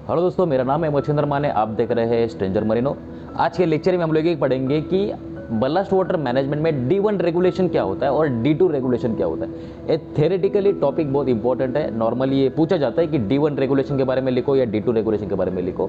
Hello दोस्तों, मेरा नाम है मच्छिंद्र माने। आप देख रहे हैं स्ट्रेंजर मरीनो। आज के लेक्चर में हम लोग ये पढ़ेंगे कि बallast वाटर मैनेजमेंट में D1 रेगुलेशन क्या होता है और D2 रेगुलेशन क्या होता है। ये थ्योरेटिकली टॉपिक बहुत इंपॉर्टेंट है। नॉर्मली ये पूछा जाता है कि D1 रेगुलेशन के बारे में लिखो या D2 रेगुलेशन के बारे में लिखो।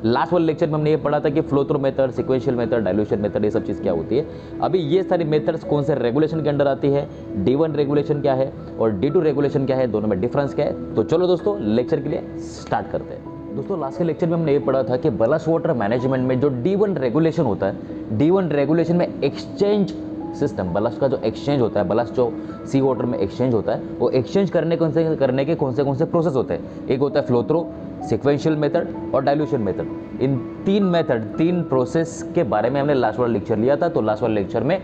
लास्ट वाले लेक्चर में हमने ये पढ़ा था कि flow through method, sequential method, dilution method, ये सब चीज़ क्या होती है। अभी ये सारी मेथड्स कौन से रेगुलेशन के अंडर आती है, D1 रेगुलेशन क्या है और D2 रेगुलेशन क्या है, दोनों में डिफरेंस क्या है। तो चलो दोस्तों, लेक्चर के लिए स्टार्ट करते हैं। दोस्तों, लास्ट के लेक्चर में हमने ये पढ़ा था कि बallast वाटर मैनेजमेंट में जो D1 रेगुलेशन होता है, D1 रेगुलेशन में एक्सचेंज सिस्टम, बallast का जो एक्सचेंज होता है, बallast जो सी वाटर में एक्सचेंज होता है, वो एक्सचेंज करने के कौन से प्रोसेस होते हैं। एक होता है फ्लो थ्रू, सिक्वेंशियल मेथड और डाइल्यूशन मेथड। इन तीन प्रोसेस के बारे में हमने लास्ट वाला लेक्चर लिया था। तो लास्ट वाले लेक्चर में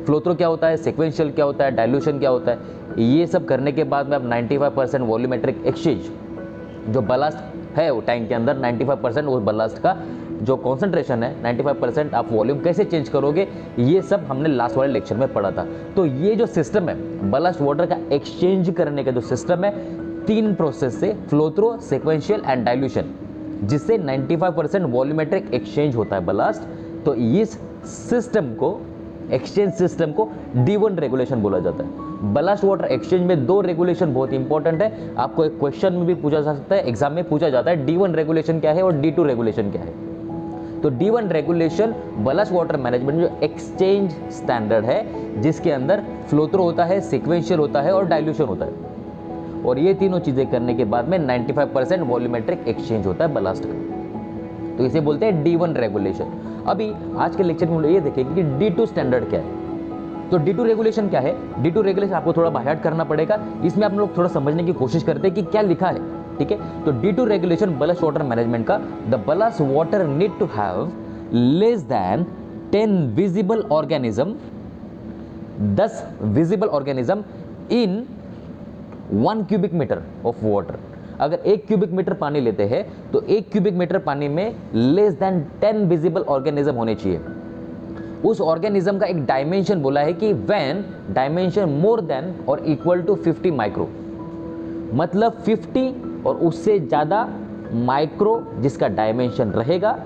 फ्लो थ्रू क्या होता है, सिक्वेंशियल क्या होता है, डाइल्यूशन क्या होता है, ये सब करने के बाद में अब 95% वॉल्यूमेट्रिक एक्सचेंज जो बallast है वो टैंक के अंदर 95% उस बल्लास्ट का जो कॉन्सेंट्रेशन है 95% आप वॉल्यूम कैसे चेंज करोगे, ये सब हमने लास्ट वाले लेक्चर में पढ़ा था। तो ये जो सिस्टम है बल्लास्ट वाटर का एक्सचेंज करने का जो सिस्टम है, तीन प्रोसेस से flow through, sequential and dilution, जिससे 95% वॉल्यूमेट्रिक एक्सचेंज होता है बल्लास्ट। तो इस सिस्टम को, एक्सचेंज सिस्टम को D1 रेगुलेशन बोला जाता है। बल्लास्ट वाटर एक्सचेंज में दो रेगुलेशन बहुत इंपॉर्टेंट है। आपको एक क्वेश्चन में भी पूछा जा सकता है, एग्जाम में पूछा जाता है, D1 रेगुलेशन क्या है और D2 रेगुलेशन क्या है। तो D1 regulation ballast water management जो एक्सचेंज स्टैंडर्ड है, जिसके अंदर फ्लो थ्रू होता है, सिक्वेंशियल होता है और डाइल्यूशन होता है। और ये तीनों चीजें करने के बाद में 95% वॉल्यूमेट्रिक एक्सचेंज होता है बल्लास्ट का। तो इसे बोलते हैं D1 रेगुलेशन। अभी आज के लेक्चर में ये देखेंगे कि D2 स्टैंडर्ड क्या है। तो D2 रेगुलेशन क्या है। D2 रेगुलेशन आपको थोड़ा बाय हार्ट करना पड़ेगा। इसमें आप लोग थोड़ा समझने की कोशिश करते हैं कि क्या लिखा है, ठीक है। तो D2 regulation ballast water management का, the ballast water need to have less than 10 visible organism, 10 visible organism in 1 cubic meter of water. अगर 1 क्यूबिक मीटर पानी लेते हैं तो 1 क्यूबिक मीटर पानी में लेस देन 10 विजिबल ऑर्गेनिज्म होने चाहिए। उस ऑर्गेनिज्म का एक डायमेंशन बोला है कि व्हेन डायमेंशन मोर देन और इक्वल टू 50 माइक्रो, मतलब 50 और उससे ज़्यादा माइक्रो जिसका डायमेंशन रहेगा,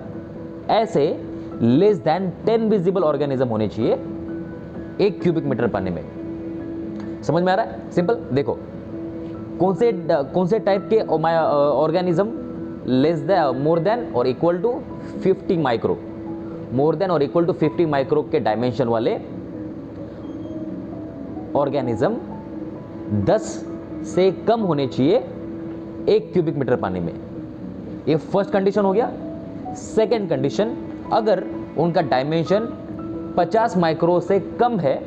ऐसे लेस देन 10 विजिबल ऑर्गेनिज्म होने चाहिए 1 क्यूबिक मीटर पानी में। समझ में आ रहा है? सिंपल देखो, कौन से टाइप के organism less than, more than और equal to 50 micro, more than और इक्वल टू 50 माइक्रो के डायमेंशन वाले ऑर्गेनिज्म 10 से कम होने चाहिए 1 क्यूबिक मीटर पानी में। ये फर्स्ट कंडीशन हो गया। सेकंड कंडीशन, अगर उनका डायमेंशन 50 माइक्रो से कम है,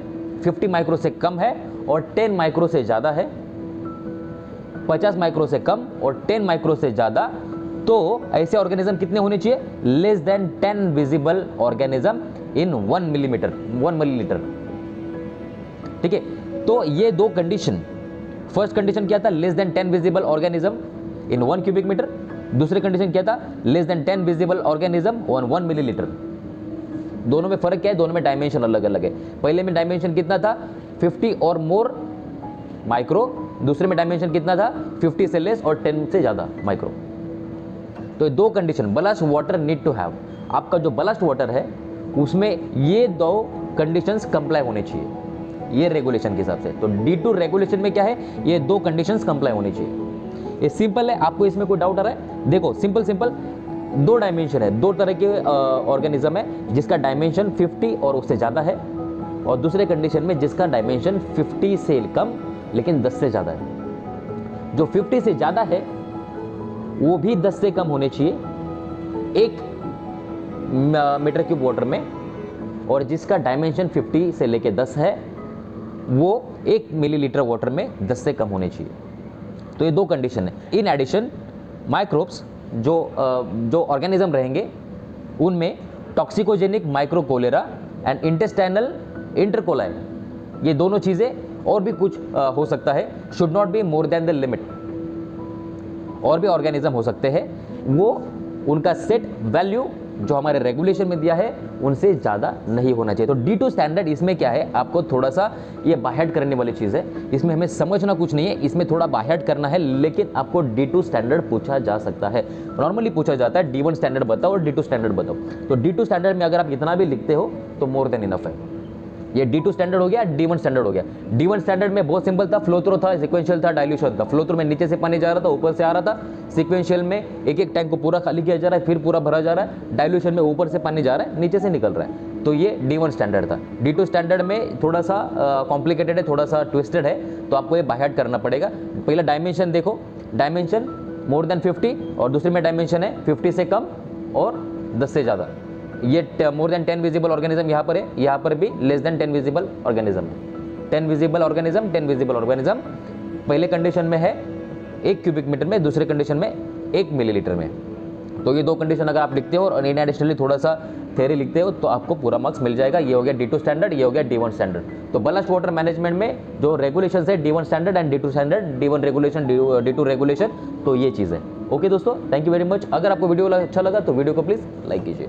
50 माइक्रो से कम है और 10 माइक्रो से ज़्यादा है, 50 माइक्रो से कम और 10 माइक्रो से ज़्यादा, तो ऐसे ऑर्गेनिज्म कितने होने चाहिए, less than 10 visible organism in 1 millilitre. ठीक है। तो ये दो कंडीशन, फर्स्ट कंडीशन क्या था, less than 10 visible organism in 1 cubic metre. दूसरी कंडीशन क्या था, less than 10 visible organism on 1 millilitre. दोनों में फर्क क्या है, दोनों में डायमेंशन अलग अलग है। पहले में डायमेंशन कितना था, 50 और मोर माइक्रो, दूसरे में डायमेंशन कितना था, 50 से लेस और 10 से ज़्यादा माइक्रो। तो दो condition ballast water need to have, आपका जो बल्लास्ट वाटर है उसमें ये दो कंडीशंस कंप्लाई होने चाहिए ये रेगुलेशन के हिसाब से। तो D2 रेगुलेशन में क्या है, ये दो कंडीशंस कंप्लाई होनी चाहिए। ये सिंपल है। आपको इसमें कोई डाउट आ रहा है? देखो, सिंपल दो डायमेंशन है, दो तरह के ऑर्गेनिज्म है जिसका डायमेंशन 50 और उससे ज़्यादा है, और दूसरे कंडीशन में जिसका डायमेंशन 50 से कम लेकिन 10 से ज़्यादा है। जो 50 से ज़्यादा है वो भी 10 से कम होने चाहिए 1 मीटर क्यूब वाटर में, और जिसका डायमेंशन 50 से लेके 10 है वो 1 मिलीलीटर वाटर में 10 से कम होने चाहिए। तो ये दो कंडीशन है। इन एडिशन माइक्रोब्स जो ऑर्गेनिज्म रहेंगे उनमें टॉक्सिकोजेनिक माइक्रो कोलेरा एंड इंटेस्टाइनल इंटरकोलाई, ये दोनों चीज़ें और भी कुछ हो सकता है, should not be more than the limit. और भी ऑर्गेनिज्म हो सकते हैं, वो उनका सेट वैल्यू जो हमारे रेगुलेशन में दिया है उनसे ज़्यादा नहीं होना चाहिए। तो D2 स्टैंडर्ड इसमें क्या है, आपको थोड़ा सा ये बाहर करने वाली चीज़ है, इसमें हमें समझना कुछ नहीं है, इसमें थोड़ा बाहर करना है, लेकिन आपको D2 स्टैंडर्ड पूछा जा सकता है। नॉर्मली पूछा जाता है D1 स्टैंडर्ड बताओ और D2 स्टैंडर्ड बताओ। तो D2 स्टैंडर्ड में अगर आप इतना भी लिखते हो तो मोर देन इनफ है। ये D2 स्टैंडर्ड हो गया, D1 स्टैंडर्ड हो गया। D1 स्टैंडर्ड में बहुत सिंपल था, फ्लो थ्रू था, सिक्वेंशियल था, डाइल्यूशन था। फ्लो थ्रू में नीचे से पानी जा रहा था, ऊपर से आ रहा था। सिक्वेंशियल में एक एक टैंक को पूरा खाली किया जा रहा है, फिर पूरा भरा जा रहा है। डाइल्यूशन में ऊपर से पानी जा रहा है, नीचे से निकल रहा है। तो ये D1 स्टैंडर्ड था। D2 स्टैंडर्ड में थोड़ा सा कॉम्प्लिकेटेड है, थोड़ा सा ट्विस्टेड है, तो आपको ये बाय हार्ट करना पड़ेगा। पहला डायमेंशन देखो, डायमेंशन मोर देन 50 और दूसरे में डायमेंशन है 50 से कम और 10 से ज़्यादा। ये मोर देन 10 विजिबल ऑर्गेनिज्म यहाँ पर है, यहाँ पर भी less than 10 visible organism. 10 visible organism, 10 visible organism पहले कंडीशन में है 1 क्यूबिक मीटर में, दूसरे कंडीशन में 1 मिलीलीटर में। तो ये दो कंडीशन अगर आप लिखते हो और इन एडिशनली थोड़ा सा थ्योरी लिखते हो तो आपको पूरा मार्क्स मिल जाएगा। ये हो गया D2 स्टैंडर्ड, ये हो गया D1 स्टैंडर्ड। तो बल्लास्ट वाटर मैनेजमेंट में जो रेगुलेशन है D1 standard and D2 standard, D1 regulation, D2 regulation, तो ये चीज़ है। ओके दोस्तों, थैंक यू वेरी मच। अगर आपको वीडियो अच्छा लगा तो वीडियो को प्लीज़ लाइक कीजिए।